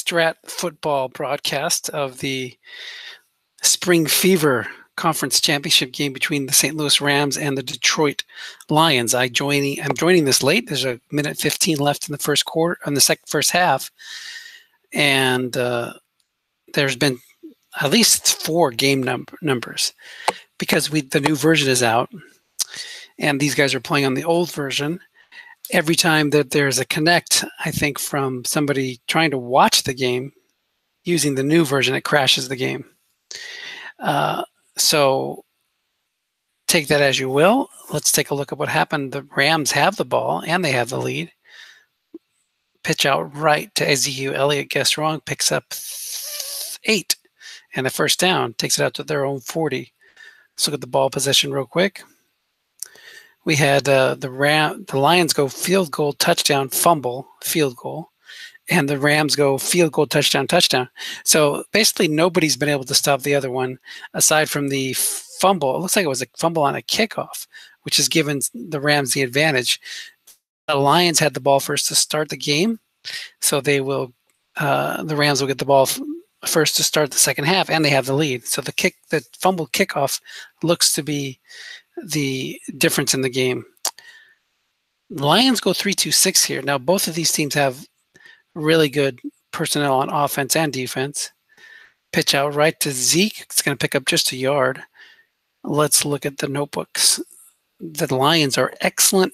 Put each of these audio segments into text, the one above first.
Strat football broadcast of the Spring Fever Conference Championship game between the St. Louis Rams and the Detroit Lions. I'm joining this late. There's a minute 15 left in the first quarter, in the first half, and there's been at least 4 game numbers because the new version is out, and these guys are playing on the old version. Every time that there's a connect, I think, from somebody trying to watch the game using the new version, it crashes the game. So take that as you will. Let's take a look at what happened. The Rams have the ball, and they have the lead. Pitch out right to Ezekiel Elliott. Guessed wrong. Picks up 8. And a first down. Takes it out to their own 40. Let's look at the ball possession real quick. We had the Lions go field goal, touchdown, fumble, field goal. And the Rams go field goal, touchdown, touchdown. So basically nobody's been able to stop the other one aside from the fumble. It looks like it was a fumble on a kickoff, which has given the Rams the advantage. The Lions had the ball first to start the game, so they will. The Rams will get the ball first to start the second half, and they have the lead. So the fumble kickoff looks to be the difference in the game. Lions go 3-2-6 here. Now both of these teams have really good personnel on offense and defense. Pitch out right to Zeke. It's going to pick up just a yard. Let's look at the notebooks. The Lions are excellent.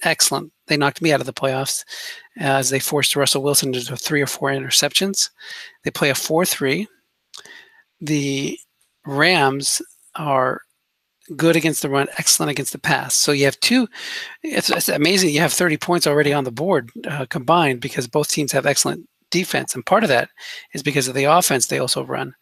They knocked me out of the playoffs as they forced Russell Wilson into 3 or 4 interceptions. They play a 4-3. The Rams are good against the run, excellent against the pass. So you have it's amazing you have 30 points already on the board combined because both teams have excellent defense. And part of that is because of the offense they also run.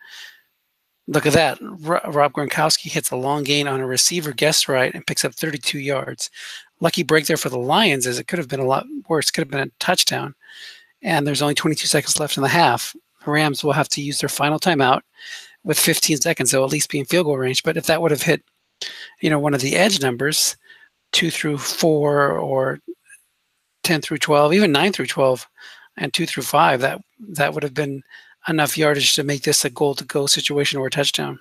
Look at that. Rob Gronkowski hits a long gain on a receiver, guessed right, and picks up 32 yards. Lucky break there for the Lions, as it could have been a lot worse. Could have been a touchdown. And there's only 22 seconds left in the half. The Rams will have to use their final timeout with 15 seconds. They'll at least be in field goal range. But if that would have hit one of the edge numbers, 2 through 4 or 10 through 12, even 9 through 12, and 2 through 5, that would have been enough yardage to make this a goal-to-go situation or a touchdown.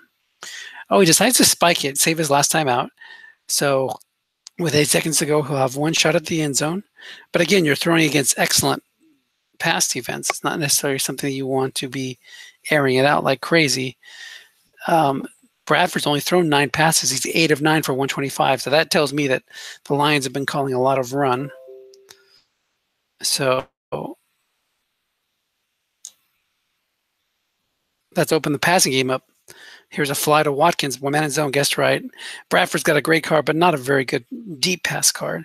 Oh, he decides to spike it, save his last time out. So with 8 seconds to go, he'll have one shot at the end zone. But again, you're throwing against excellent pass defense. It's not necessarily something you want to be airing it out like crazy. Bradford's only thrown 9 passes. He's 8 of 9 for 125. So that tells me that the Lions have been calling a lot of run. So let's open the passing game up. Here's a fly to Watkins, one man in zone, guessed right. Bradford's got a great card, but not a very good deep pass card.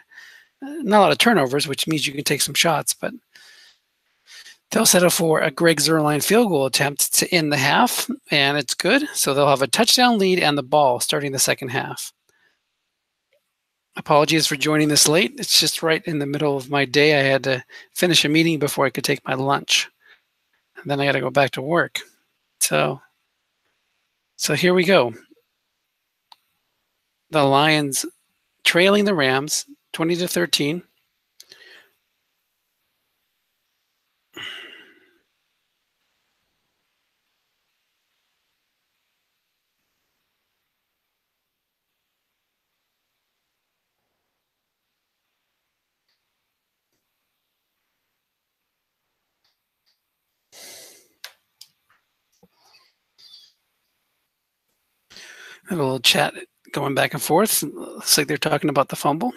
Not a lot of turnovers, which means you can take some shots, but they'll settle for a Greg Zuerlein field goal attempt to end the half, and it's good. So they'll have a touchdown lead and the ball starting the second half. Apologies for joining this late. It's just right in the middle of my day. I had to finish a meeting before I could take my lunch. And then I got to go back to work. So here we go. The Lions trailing the Rams 20-13. I have a little chat going back and forth. Looks like they're talking about the fumble.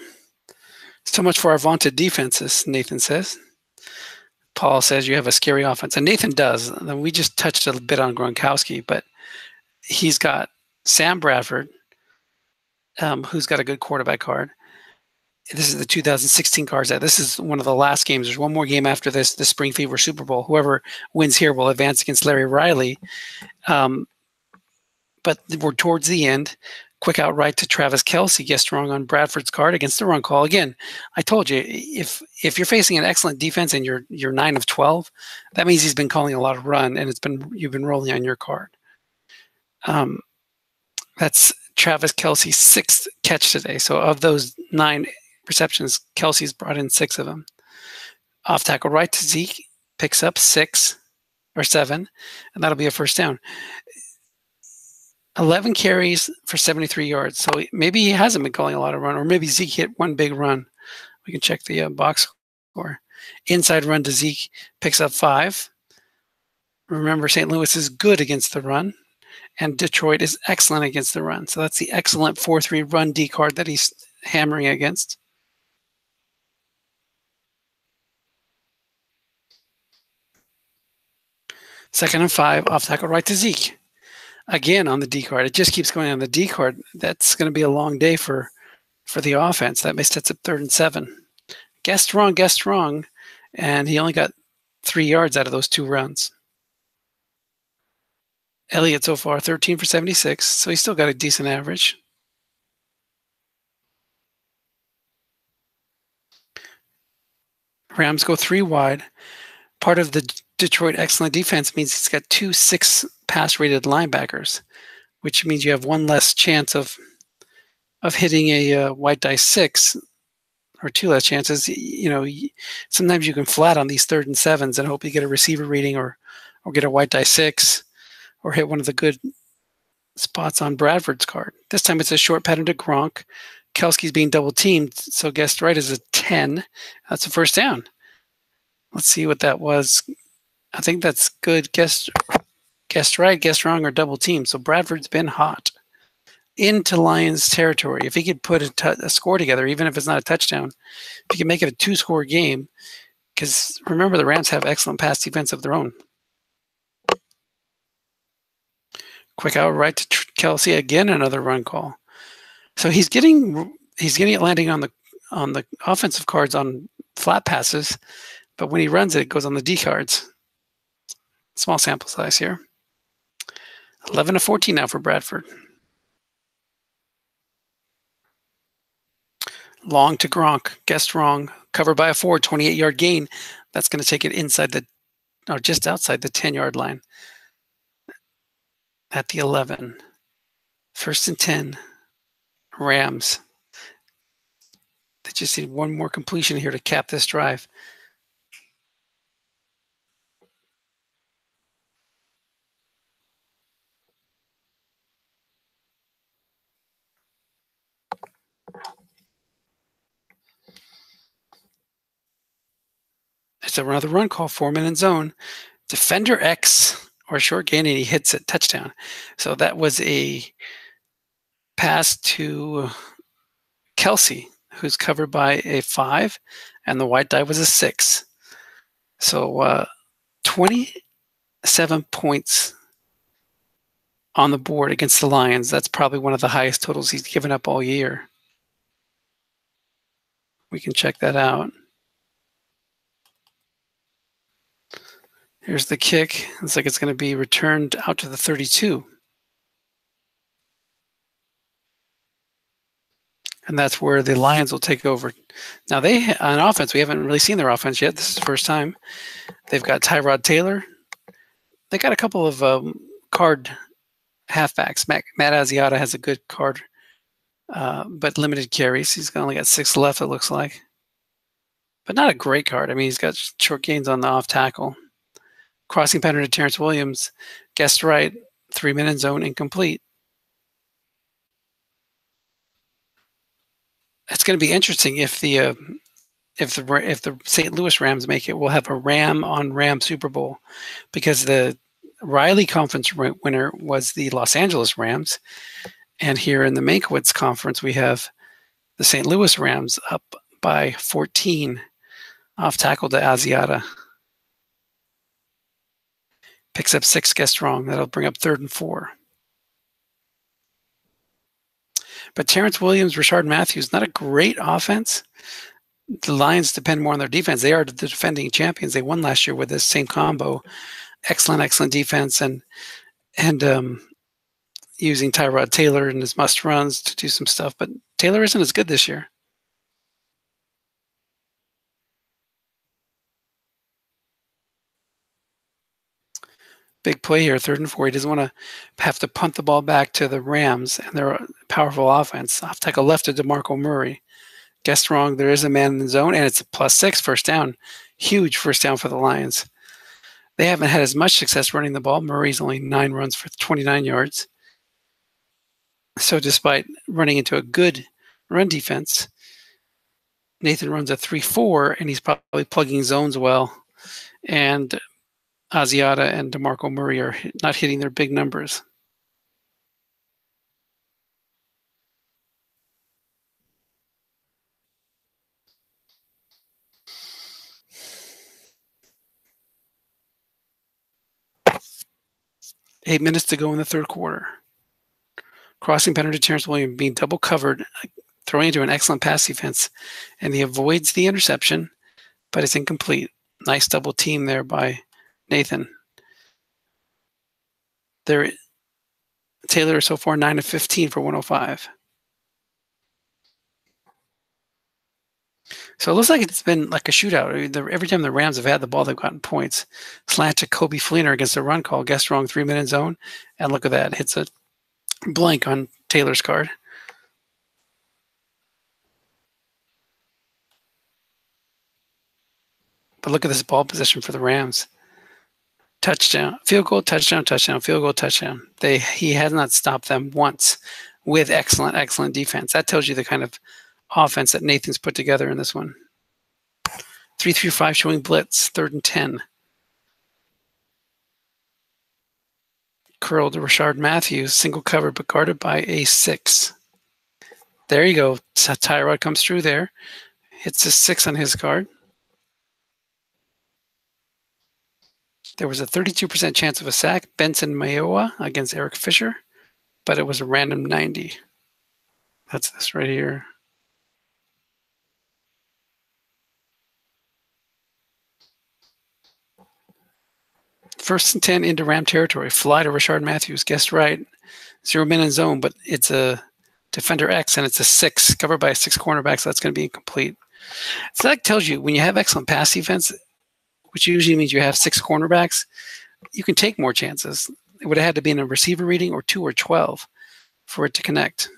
So much for our vaunted defenses, Nathan says. Paul says you have a scary offense. And Nathan does. We just touched a bit on Gronkowski, but he's got Sam Bradford, who's got a good quarterback card. This is the 2016 card set. This is one of the last games. There's one more game after this, the Spring Fever Super Bowl. Whoever wins here will advance against Larry Riley. But we're towards the end. Quick outright to Travis Kelce, guessed wrong on Bradford's card against the run call. Again, I told you, if you're facing an excellent defense and you're 9 of 12, that means he's been calling a lot of run, and you've been rolling on your card. That's Travis Kelce's 6th catch today. So of those 9 receptions, Kelce's brought in 6 of them. Off tackle right to Zeke, picks up 6. or 7, and that'll be a first down. 11 carries for 73 yards. So maybe he hasn't been calling a lot of run, or maybe Zeke hit one big run. We can check the box score. Inside run to Zeke, picks up 5. Remember, St. Louis is good against the run, and Detroit is excellent against the run. So that's the excellent 4-3 run D card that he's hammering against. Second and 5, off tackle right to Zeke. Again on the D card. It just keeps going on the D card. That's going to be a long day for the offense. That sets up 3rd and 7. Guessed wrong, and he only got 3 yards out of those 2 runs. Elliott so far 13 for 76, so he's still got a decent average. Rams go 3 wide. Part of the Detroit excellent defense means he's got 2 6 pass-rated linebackers, which means you have 1 less chance of hitting a white die 6, or 2 less chances. Sometimes you can flat on these 3rd and 7s and hope you get a receiver reading or get a white die 6, or hit one of the good spots on Bradford's card. This time it's a short pattern to Gronk. Kelsey's being double teamed, so guessed right is a 10. That's a first down. Let's see what that was. I think that's good. Guessed right, guessed wrong, or double team. So Bradford's been hot into Lions territory. If he could put a score together, even if it's not a touchdown, if he can make it a 2-score game, because remember the Rams have excellent pass defense of their own. Quick out right to Kelsey, again another run call. So he's getting it landing on the offensive cards on flat passes, but when he runs it goes on the D cards. Small sample size here. 11 to 14 now for Bradford. Long to Gronk, guessed wrong. Covered by a 4, 28-yard gain. That's going to take it just outside the 10-yard line. At the 11. 1st and 10. Rams. They just need one more completion here to cap this drive. It's another run call, 4-man in zone. Defender X or short gain, and he hits it, touchdown. So that was a pass to Kelsey, who's covered by a 5, and the white die was a 6. So 27 points on the board against the Lions. That's probably one of the highest totals he's given up all year. We can check that out. Here's the kick. Looks like it's going to be returned out to the 32. And that's where the Lions will take over. Now, on offense, we haven't really seen their offense yet. This is the first time. They've got Tyrod Taylor. They got a couple of card halfbacks. Matt Asiata has a good card, but limited carries. He's only got 6 left, it looks like. But not a great card. I mean, he's got short gains on the off tackle. Crossing pattern to Terrence Williams. Guessed right. 3-man in zone, incomplete. It's going to be interesting if the St. Louis Rams make it. We'll have a Ram on Ram Super Bowl, because the Riley Conference winner was the Los Angeles Rams, and here in the Mankiewicz Conference we have the St. Louis Rams up by 14 off tackle to Asiata. Picks up 6, guessed wrong. That'll bring up 3rd and 4. But Terrence Williams, Rashard Matthews, not a great offense. The Lions depend more on their defense. They are the defending champions. They won last year with this same combo. Excellent defense, and using Tyrod Taylor and his must runs to do some stuff. But Taylor isn't as good this year. Big play here, 3rd and 4. He doesn't want to have to punt the ball back to the Rams and their powerful offense. Off tackle left to DeMarco Murray. Guessed wrong. There is a man in the zone, and it's a +6 first down. Huge first down for the Lions. They haven't had as much success running the ball. Murray's only 9 runs for 29 yards. So despite running into a good run defense, Nathan runs a 3-4, and he's probably plugging zones well. And Asiata and DeMarco Murray are not hitting their big numbers. Eight minutes to go in the third quarter. Crossing pattern to Terrence Williams being double covered, throwing into an excellent pass defense, and he avoids the interception, but it's incomplete. Nice double team there by Nathan. Taylor so far 9 of 15 for 105. So it looks like it's been like a shootout. Every time the Rams have had the ball, they've gotten points. Slant to Kobe Fleener against the run call. Guess wrong, 3-minute zone. And look at that. Hits a blank on Taylor's card. But look at this ball position for the Rams. Touchdown, field goal, touchdown, touchdown, field goal, touchdown. He has not stopped them once with excellent defense. That tells you the kind of offense that Nathan's put together in this one. 3-3-5 showing blitz, 3rd and 10. Curl to Rashard Matthews, single cover, but guarded by a 6. There you go. Tyrod comes through there. Hits a 6 on his card. There was a 32% chance of a sack, Benson Mayowa against Eric Fisher, but it was a random 90. That's this right here. First and 10 into Ram territory. Fly to Rashard Matthews. Guessed right. 0-minute zone, but it's a defender X, and it's a 6, covered by a 6 cornerback, so that's going to be incomplete. So that tells you when you have excellent pass defense, which usually means you have 6 cornerbacks, you can take more chances. It would have had to be in a receiver reading or 2 or 12 for it to connect.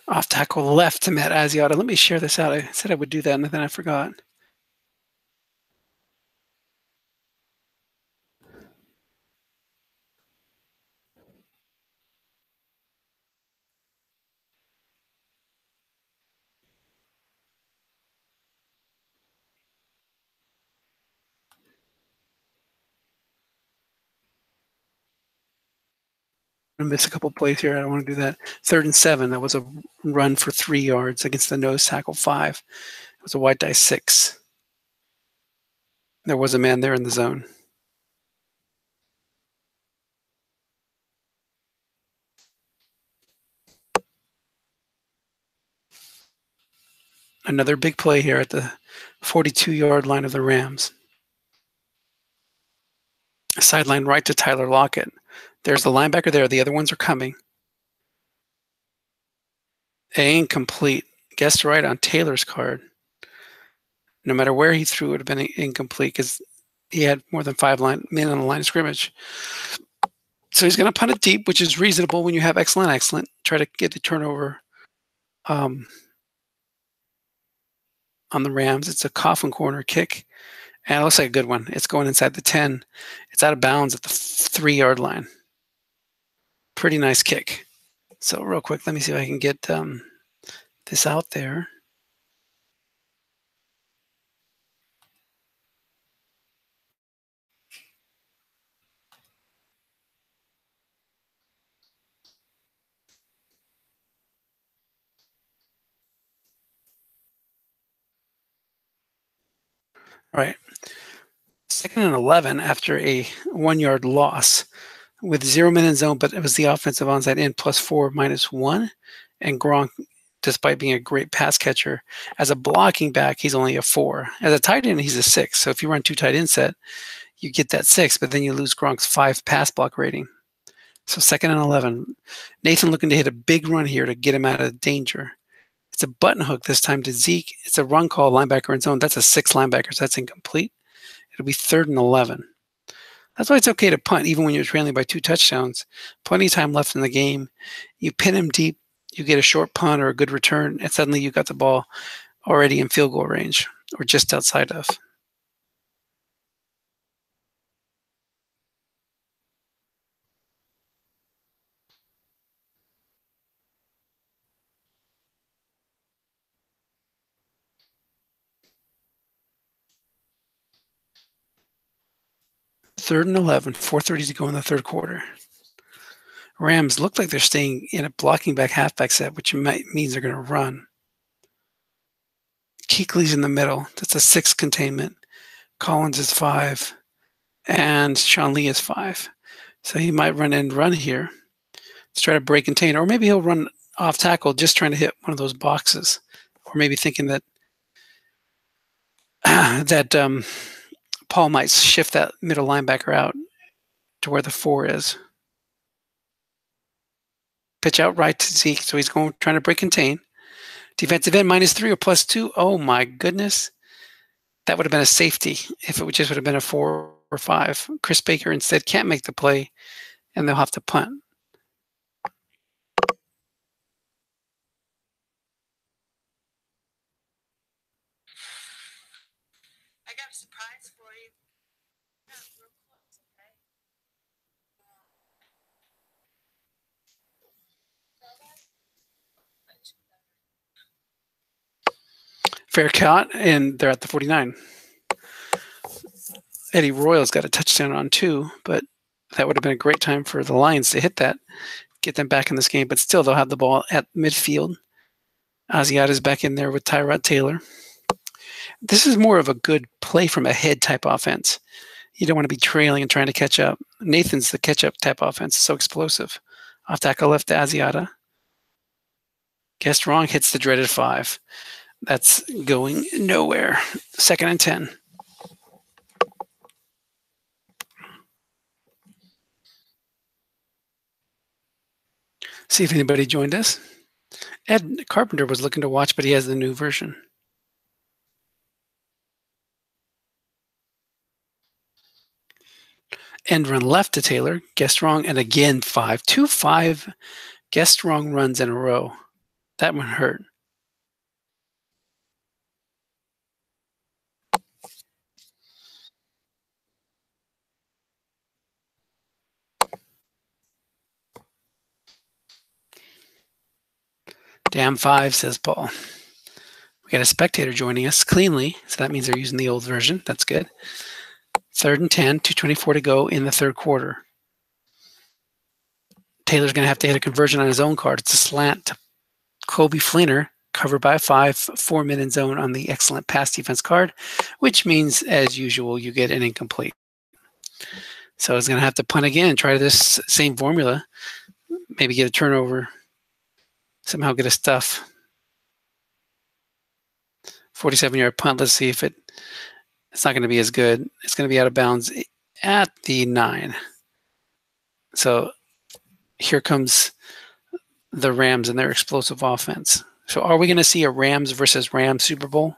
Off tackle left to Matt Asiata. Let me share this out. I said I would do that, and then I forgot. I'm going to miss a couple plays here. I don't want to do that. 3rd and 7. That was a run for 3 yards against the nose tackle 5. It was a white die 6. There was a man there in the zone. Another big play here at the 42-yard line of the Rams. Sideline right to Tyler Lockett. There's the linebacker there. The other ones are coming. Incomplete. Guessed right on Taylor's card. No matter where he threw, it would have been incomplete because he had more than 5 men on the line of scrimmage. So he's going to punt it deep, which is reasonable when you have excellent. Try to get the turnover on the Rams. It's a coffin corner kick, and it looks like a good one. It's going inside the 10. It's out of bounds at the 3-yard line. Pretty nice kick. So real quick, let me see if I can get this out there. All right. 2nd and 11 after a 1-yard loss with 0-minute zone, but it was the offensive onside in +4 -1. And Gronk, despite being a great pass catcher, as a blocking back, he's only a 4. As a tight end, he's a 6. So if you run 2 tight end set, you get that 6, but then you lose Gronk's 5 pass block rating. So 2nd and 11. Nathan looking to hit a big run here to get him out of danger. It's a button hook this time to Zeke. It's a run call, linebacker in zone. That's a 6 linebacker, so that's incomplete. It'll be 3rd and 11. That's why it's okay to punt, even when you're trailing by 2 touchdowns. Plenty of time left in the game. You pin him deep, you get a short punt or a good return, and suddenly you got the ball already in field goal range or just outside of. Third and 11, 4:30 to go in the third quarter. Rams look like they're staying in a blocking back halfback set, which means they're going to run. Kuechly's in the middle. That's a 6 containment. Collins is 5, and Sean Lee is 5. So he might run and run here to try to break contain, or maybe he'll run off tackle just trying to hit one of those boxes, or maybe thinking that Paul might shift that middle linebacker out to where the 4 is. Pitch out right to Zeke, so he's trying to break contain. Defensive end -3 or +2. Oh my goodness. That would have been a safety if it just would have been a 4 or 5. Chris Baker instead can't make the play, and they'll have to punt. I got a surprise for you. Fair count, and they're at the 49. Eddie Royal's got a touchdown on 2, but that would have been a great time for the Lions to hit that, get them back in this game. But still, they'll have the ball at midfield. Asiata's back in there with Tyrod Taylor. This is more of a good play from ahead type offense. You don't want to be trailing and trying to catch up. Nathan's the catch-up type offense. So explosive. Off tackle left to Asiata. Guessed wrong, hits the dreaded 5. That's going nowhere. 2nd and 10. See if anybody joined us. Ed Carpenter was looking to watch, but he has the new version. End run left to Taylor. Guessed wrong, and again 5. 2 5 guessed wrong runs in a row. That one hurt. Damn 5, says Paul. We got a spectator joining us cleanly, so that means they're using the old version. That's good. 3rd and 10, 2:24 to go in the third quarter. Taylor's going to have to hit a conversion on his own card. It's a slant to Kobe Flinner, covered by 5, 4-man in zone on the excellent pass defense card, which means, as usual, you get an incomplete. So he's going to have to punt again, try this same formula, maybe get a turnover, somehow get a stuff. 47-yard punt. Let's see if it's not going to be as good. It's going to be out of bounds at the 9. So here comes the Rams and their explosive offense. So are we going to see a Rams versus Rams Super Bowl?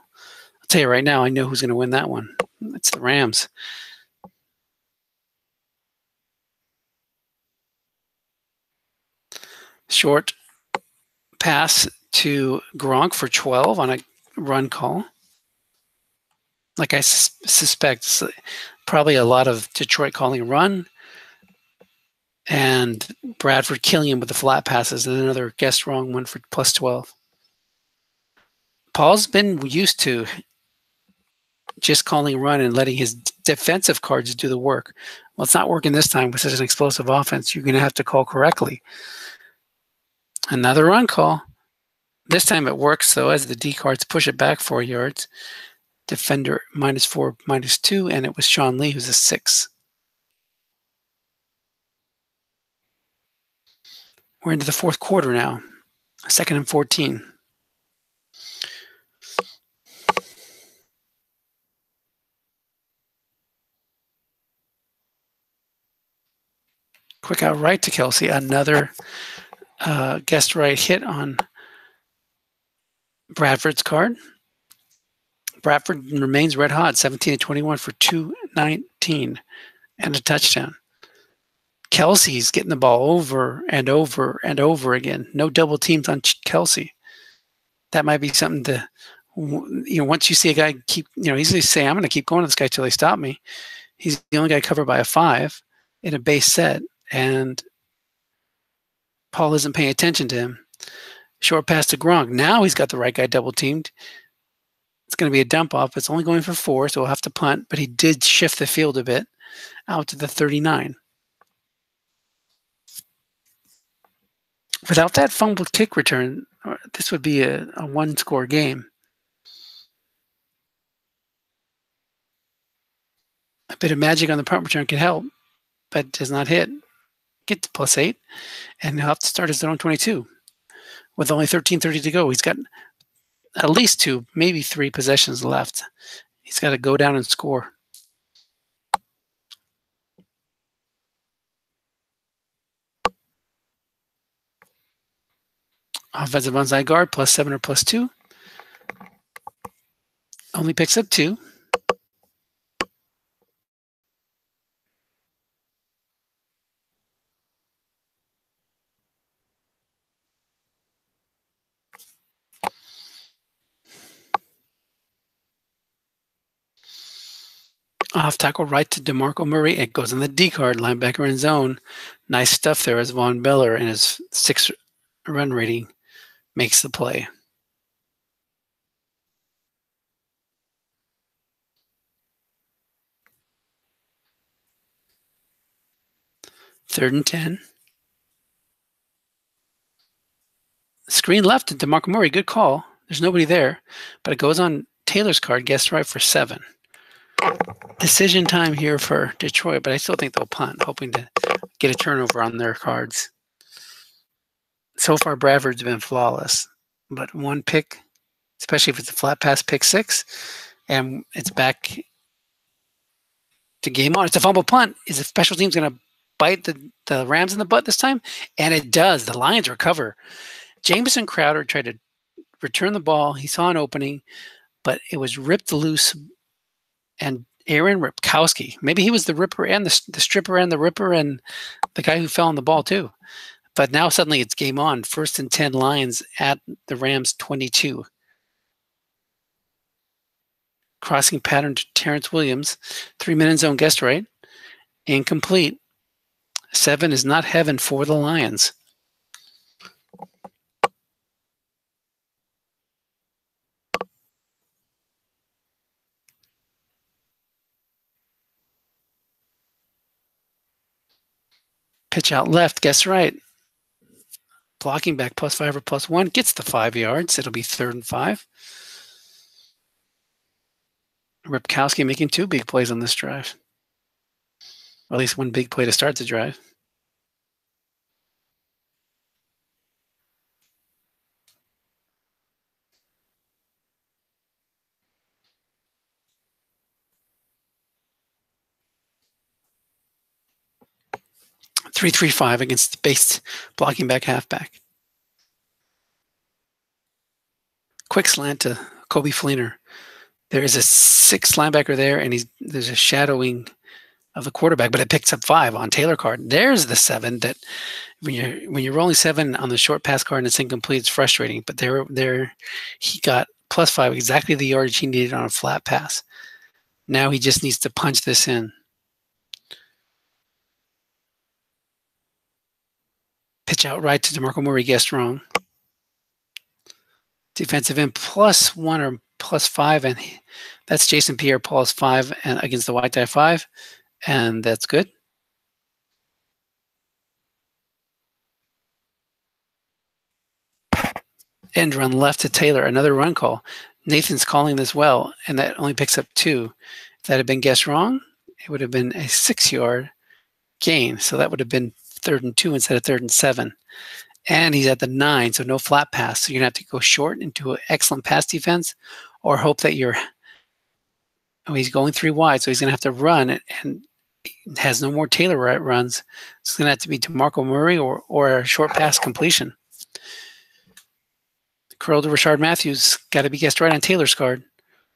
I'll tell you right now, I know who's going to win that one. It's the Rams. Short pass to Gronk for 12 on a run call. Like I suspect, probably a lot of Detroit calling run, and Bradford killing him with the flat passes, and another guessed wrong one for +12. Paul's been used to just calling run and letting his defensive cards do the work. Well, it's not working this time with such an explosive offense. You're going to have to call correctly. Another run call. This time it works, though, as the D cards push it back 4 yards. Defender -4, -2, and it was Sean Lee, who's a 6. We're into the fourth quarter now. 2nd and 14. Quick out right to Kelsey. Another guest right hit on Bradford's card. Bradford remains red hot, 17-21 for 219. and a touchdown. Kelsey's getting the ball over and over and over again. No double teams on Kelsey. That might be something to, once you see a guy keep, he's going to say, I'm going to keep going to this guy till they stop me. He's the only guy covered by a 5 in a base set, and Paul isn't paying attention to him. Short pass to Gronk. Now he's got the right guy double teamed. It's going to be a dump off. It's only going for 4, so we'll have to punt, but he did shift the field a bit out to the 39. Without that fumbled kick return, this would be a one-score game. A bit of magic on the punt return could help, but does not hit. Get to +8, and he'll have to start his own 22. With only 13:30 to go, he's got at least 2, maybe 3 possessions left. He's got to go down and score. Offensive onside guard, +7 or +2. Only picks up 2. Off tackle right to DeMarco Murray. It goes in the D card, linebacker in zone. Nice stuff there as Von Miller and his 6 run rating makes the play. Third and 10. Screen left to DeMarco Murray. Good call. There's nobody there, but it goes on Taylor's card. Guess right for 7. Decision time here for Detroit, but I still think they'll punt, hoping to get a turnover on their cards. So far, Bradford's been flawless, but one pick, especially if it's a flat pass, pick 6, and it's back to game on. It's a fumble punt. Is the special team's going to bite the Rams in the butt this time? And it does. The Lions recover. Jamison Crowder tried to return the ball. He saw an opening, but it was ripped loose. And Aaron Ripkowski, maybe he was the ripper and the stripper and the ripper and the guy who fell on the ball too. But now suddenly it's game on. 1st and 10 Lions at the Rams 22. Crossing pattern to Terrence Williams. 3-minute zone guessed right. Incomplete. 7 is not heaven for the Lions. Pitch out left, guess right. Blocking back +5 or +1, gets the 5 yards. It'll be 3rd and 5. Ripkowski making 2 big plays on this drive. Or at least 1 big play to start the drive. .335 against the base blocking back halfback. Quick slant to Kobe Fleener. There is a 6 linebacker there, and there's a shadowing of the quarterback, but it picks up 5 on Taylor card. There's the 7 that when you're rolling 7 on the short pass card and it's incomplete, it's frustrating. But there he got +5, exactly the yardage he needed on a flat pass. Now he just needs to punch this in. Pitch out right to DeMarco Murray, guessed wrong. Defensive end +1 or +5, and that's Jason Pierre-Paul's 5 and against the white die 5, and that's good. End run left to Taylor, another run call. Nathan's calling this well, and that only picks up 2. If that had been guessed wrong, it would have been a 6-yard gain, so that would have been 3rd and 2 instead of 3rd and 7. And he's at the 9, so no flat pass. So you're going to have to go short into an excellent pass defense or hope that he's going 3 wide, so he's going to have to run and has no more Taylor runs. It's going to have to be DeMarco Murray or a short pass completion. Curl to Rashard Matthews, got to be guessed right on Taylor's card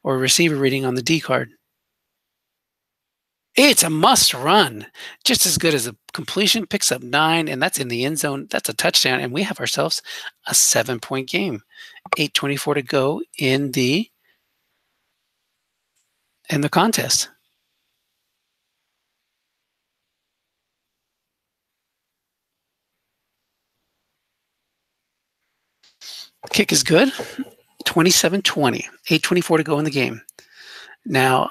or receiver reading on the D card. It's a must run. Just as good as a completion, picks up 9, and that's in the end zone. That's a touchdown, and we have ourselves a 7-point game. 8:24 to go in the contest. Kick is good. 27-20. 8:24 to go in the game. Now,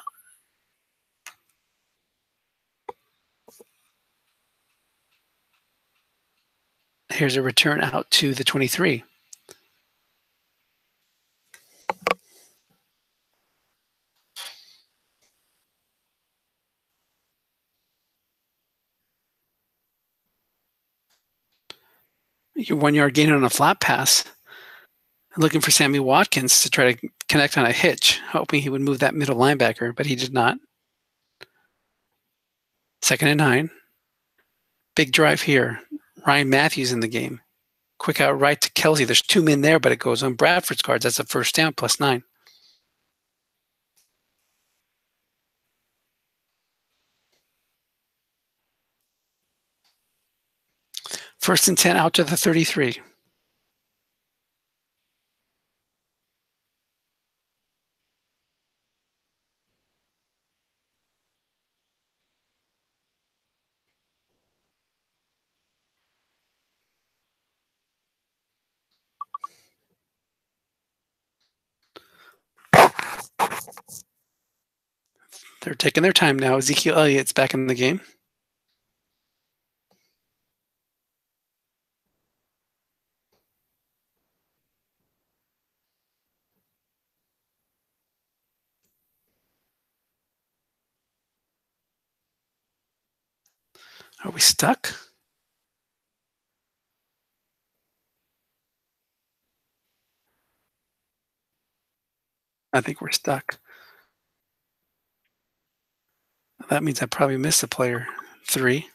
here's a return out to the 23. Your 1-yard gain on a flat pass. Looking for Sammy Watkins to try to connect on a hitch, hoping he would move that middle linebacker, but he did not. 2nd and 9. Big drive here. Ryan Matthews in the game. Quick out right to Kelsey. There's 2 men there, but it goes on Bradford's cards. That's a first down, +9. First and 10 out to the 33. They're taking their time now. Ezekiel Elliott's back in the game. Are we stuck? I think we're stuck. That means I probably missed a player. 3.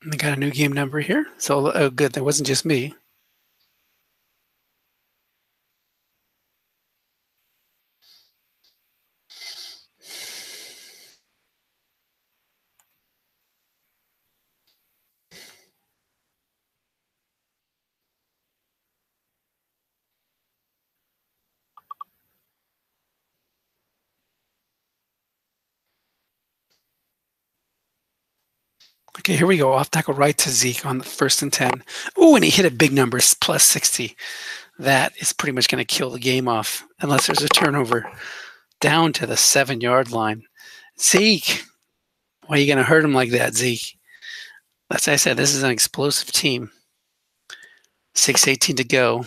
And I got a new game number here. So, oh, good. That wasn't just me. Okay, here we go. Off tackle right to Zeke on the 1st and 10. Oh, and he hit a big number, +60. That is pretty much going to kill the game off unless there's a turnover down to the 7-yard line. Zeke, why are you going to hurt him like that, Zeke? As I said, this is an explosive team. 6:18 to go.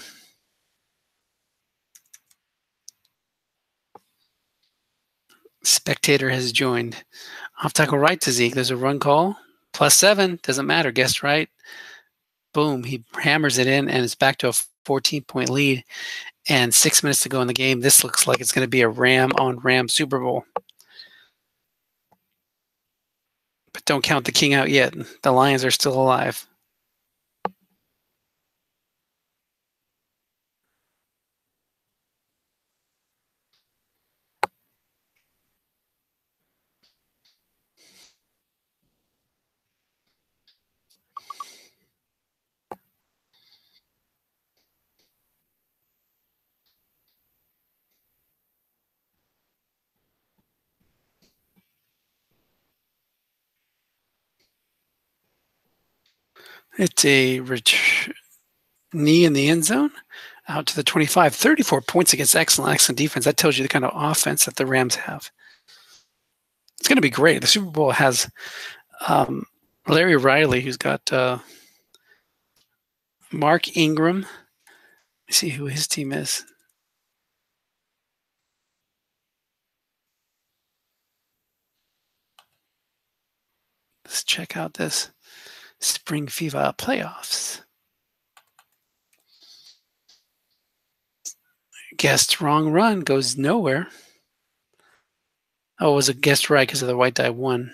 Spectator has joined. Off tackle right to Zeke. There's a run call. +7. Doesn't matter. Guessed right. Boom. He hammers it in, and it's back to a 14-point lead. And 6 minutes to go in the game. This looks like it's going to be a Ram on Ram Super Bowl. But don't count the king out yet. The Lions are still alive. It's a knee in the end zone out to the 25. 34 points against excellent defense. That tells you the kind of offense that the Rams have. It's going to be great. The Super Bowl has Larry Riley, who's got Mark Ingram. Let me see who his team is. Let's check out this Spring FIFA playoffs. Guessed wrong run goes nowhere. Oh, it was a guessed right because of the white die 1.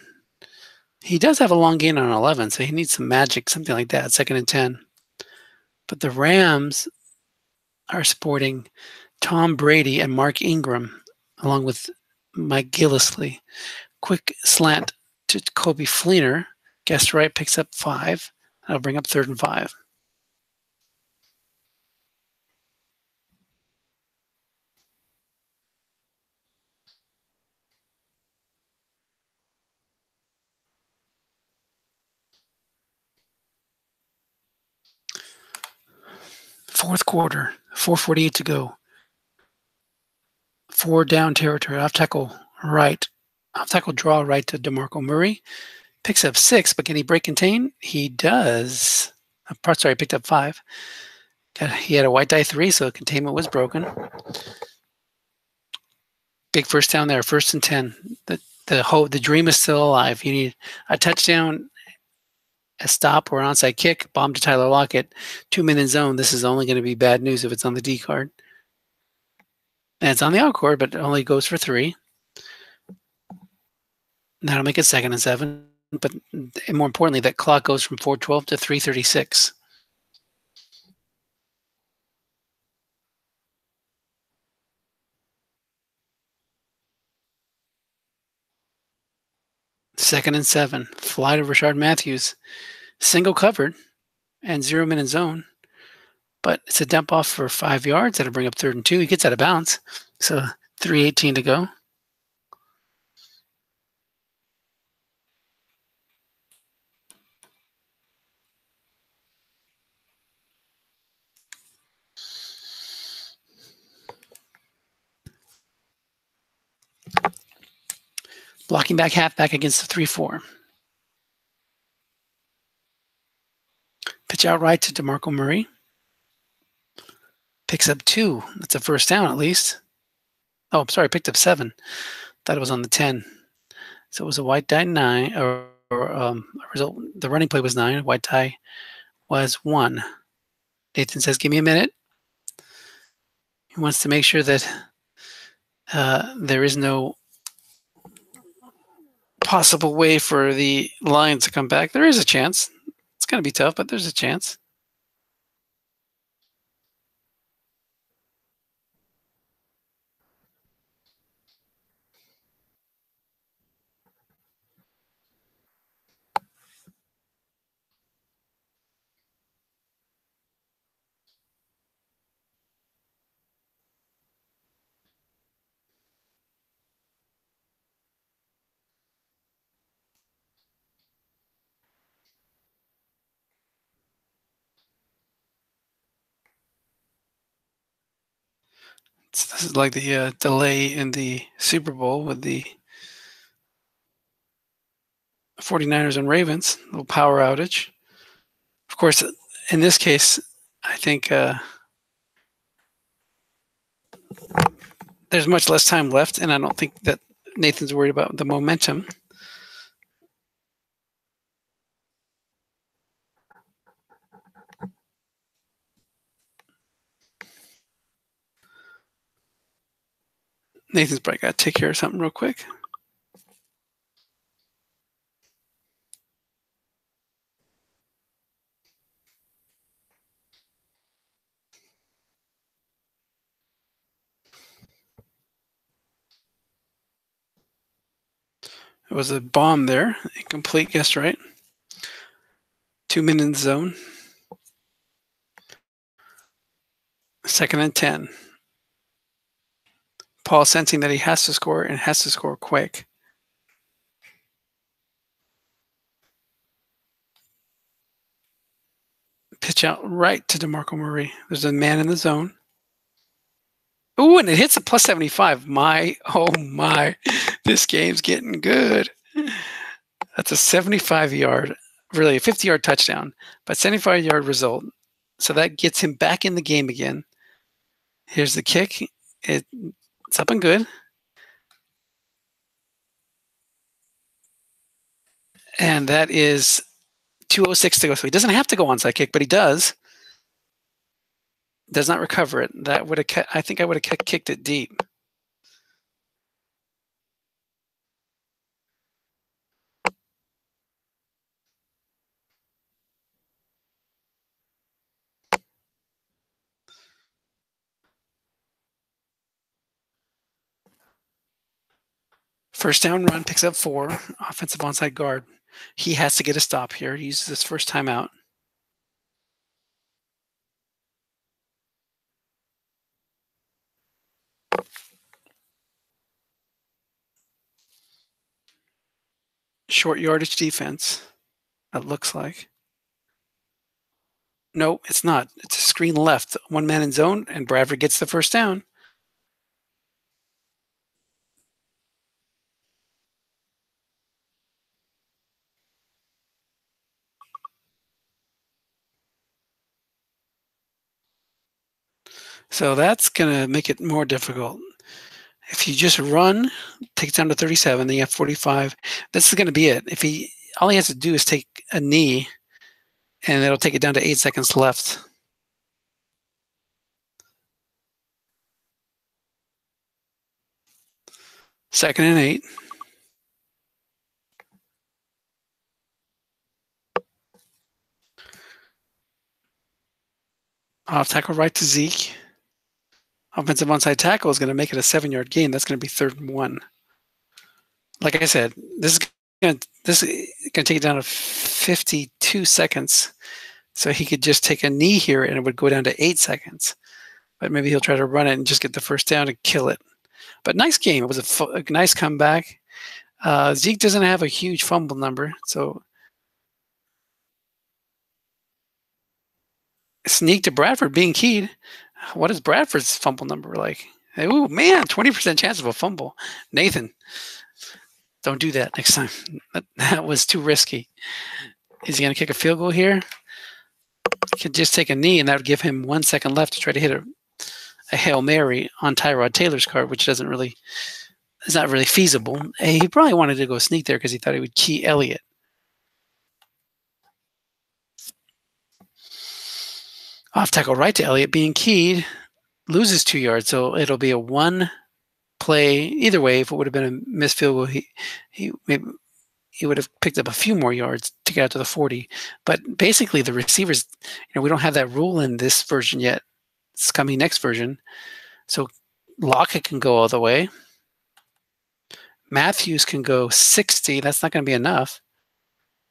He does have a long gain on 11, so he needs some magic, something like that, 2nd and 10. But the Rams are sporting Tom Brady and Mark Ingram, along with Mike Gillislee. Quick slant to Kobe Fleener. Guessed right, picks up 5. That'll bring up 3rd and 5. Fourth quarter, 4:48 to go. 4 down territory, off tackle right. Off tackle draw right to DeMarco Murray. Picks up 6, but can he break contain? He does. Sorry, picked up 5. He had a white die 3, so containment was broken. Big first down there, 1st and 10. The dream is still alive. You need a touchdown, a stop, or an onside kick, bomb to Tyler Lockett, 2-minute zone. This is only going to be bad news if it's on the D card. And it's on the out card, but it only goes for 3. That'll make it 2nd and 7. But more importantly, that clock goes from 4:12 to 3:36. Second and 7. Fly to Rashard Matthews. Single covered and 0-minute zone. But it's a dump off for 5 yards. That'll bring up 3rd and 2. He gets out of bounds. So 3:18 to go. Blocking back halfback against the 3-4. Pitch out right to DeMarco Murray. Picks up 2. That's a first down at least. Oh, sorry, picked up 7. Thought it was on the 10. So it was a white die 9, or result. The running play was 9. White die was 1. Nathan says, "Give me a minute." He wants to make sure that there is no possible way for the Lions to come back. There is a chance. It's going to be tough, but there's a chance. This is like the delay in the Super Bowl with the 49ers and Ravens, a little power outage. Of course, in this case, I think there's much less time left, and I don't think that Nathan's worried about the momentum. Nathan's probably got to take care of something real quick. It was a bomb there. Incomplete, guess right. 2-minute zone. 2nd and 10. Paul sensing that he has to score and has to score quick. Pitch out right to DeMarco Murray. There's a man in the zone. Ooh, and it hits a plus 75. Oh my, this game's getting good. That's a 75-yard, really a 50-yard touchdown, but 75-yard result. So that gets him back in the game again. Here's the kick. It's up and good. And that is 2:06 to go. So he doesn't have to go onside kick, but he does. Does not recover it. That would have. I think I would have kicked it deep. First down run, picks up 4, offensive onside guard. He has to get a stop here. He uses his first timeout. Short yardage defense, it looks like. No, it's not. It's a screen left, one man in zone, and Bradford gets the first down. So that's going to make it more difficult. If you just run, take it down to 37, then you have 45. This is going to be it. All he has to do is take a knee, and it'll take it down to 8 seconds left. Second and 8. Off tackle right to Zeke. Offensive onside tackle is going to make it a 7-yard gain. That's going to be 3rd and 1. Like I said, this is going to take it down to 52 seconds. So he could just take a knee here and it would go down to 8 seconds. But maybe he'll try to run it and just get the first down and kill it. But nice game. It was a nice comeback. Zeke doesn't have a huge fumble number, so sneak to Bradford being keyed. What is Bradford's fumble number like? Oh man, 20% chance of a fumble. Nathan, don't do that next time. That was too risky. Is he going to kick a field goal here? He could just take a knee, and that would give him 1 second left to try to hit a Hail Mary on Tyrod Taylor's card, which is not really feasible. He probably wanted to go sneak there because he thought he would key Elliott. Off tackle right to Elliott being keyed, loses 2 yards, so it'll be a 1 play. Either way, if it would have been a missed field goal, he would have picked up a few more yards to get out to the 40. But basically, the receivers, we don't have that rule in this version yet. It's coming next version. So Lockett can go all the way. Matthews can go 60. That's not going to be enough.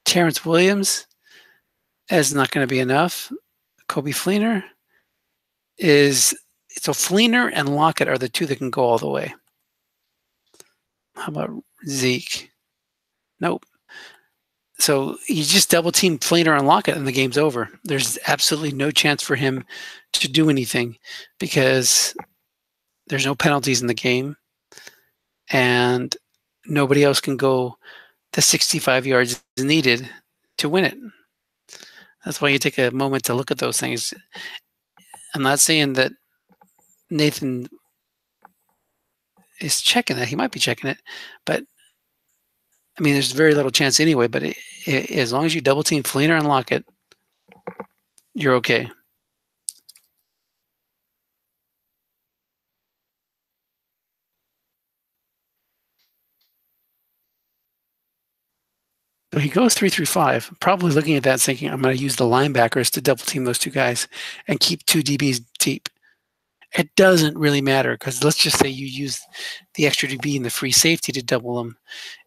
Terrence Williams is not going to be enough. Kobe Fleener so Fleener and Lockett are the 2 that can go all the way. How about Zeke? Nope. So you just double team Fleener and Lockett and the game's over. There's absolutely no chance for him to do anything because there's no penalties in the game and nobody else can go the 65 yards needed to win it. That's why you take a moment to look at those things. I'm not saying that Nathan is checking that. He might be checking it, but I mean, there's very little chance anyway. But as long as you double team Fleener and Lockett, you're okay. So he goes 3-5, probably looking at that thinking, I'm going to use the linebackers to double team those 2 guys and keep 2 DBs deep. It doesn't really matter because let's just say you use the extra DB and the free safety to double them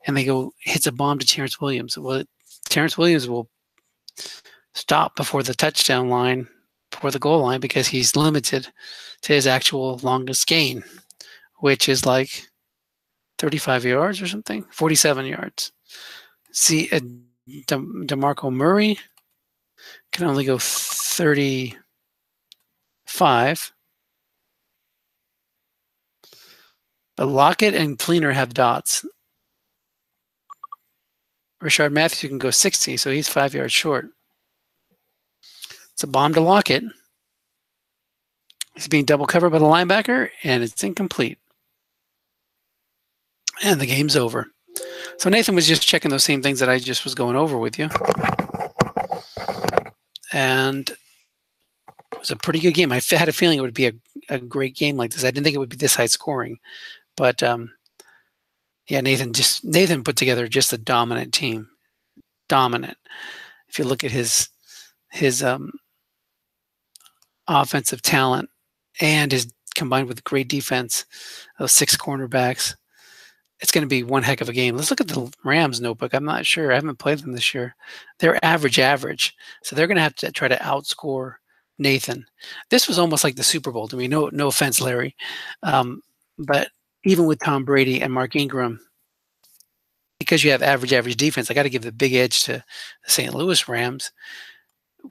and they go hits a bomb to Terrence Williams. Well, Terrence Williams will stop before the touchdown line, before the goal line, because he's limited to his actual longest gain, which is like 35 yards or something, 47 yards. See, DeMarco Murray can only go 35. But Lockett and Fleener have dots. Rashard Matthews can go 60, so he's 5 yards short. It's a bomb to Lockett. He's being double covered by the linebacker, and it's incomplete. And the game's over. So Nathan was just checking those same things that I just was going over with you. And it was a pretty good game. I had a feeling it would be a great game like this. I didn't think it would be this high scoring. But, yeah, Nathan put together just a dominant team. Dominant. If you look at his offensive talent and his combined with great defense, those 6 cornerbacks, it's going to be one heck of a game. Let's look at the Rams notebook. I'm not sure. I haven't played them this year. They're average. So they're going to have to try to outscore Nathan. This was almost like the Super Bowl to me. No offense, Larry. But even with Tom Brady and Mark Ingram, because you have average defense, I got to give the big edge to the St. Louis Rams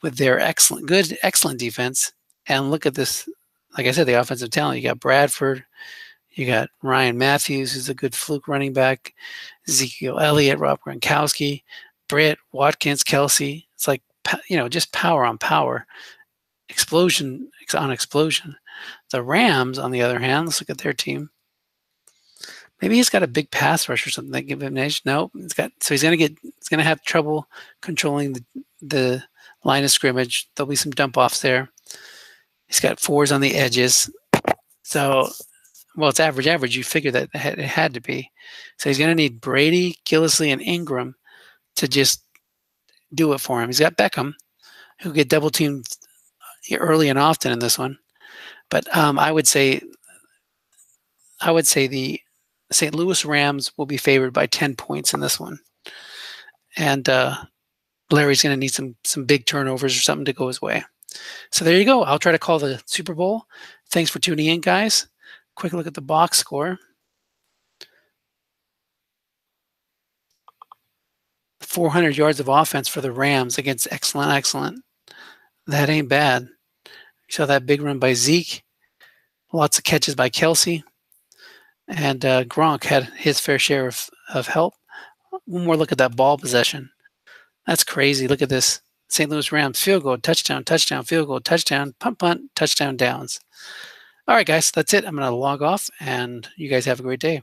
with their excellent defense. And look at this. Like I said, the offensive talent. You got Bradford. You got Ryan Matthews, who's a good fluke running back, Ezekiel Elliott, Rob Gronkowski, Britt, Watkins, Kelsey. It's like, just power on power, explosion on explosion. The Rams, on the other hand, let's look at their team. Maybe he's got a big pass rush or something that give him an edge. No, he's gonna have trouble controlling the line of scrimmage. There'll be some dump offs there. He's got fours on the edges. So, well, it's average. You figure that it had to be. So he's going to need Brady, Gillislee, and Ingram to just do it for him. He's got Beckham, who get double teamed early and often in this one. But I would say the St. Louis Rams will be favored by 10 points in this one. And Larry's going to need some big turnovers or something to go his way. So there you go. I'll try to call the Super Bowl. Thanks for tuning in, guys. Quick look at the box score. 400 yards of offense for the Rams against excellent. That ain't bad. You saw that big run by Zeke. Lots of catches by Kelsey. And Gronk had his fair share of help. One more look at that ball possession. That's crazy. Look at this. St. Louis Rams, field goal, touchdown, field goal, touchdown, punt, touchdown, downs. All right, guys, that's it. I'm going to log off, and you guys have a great day.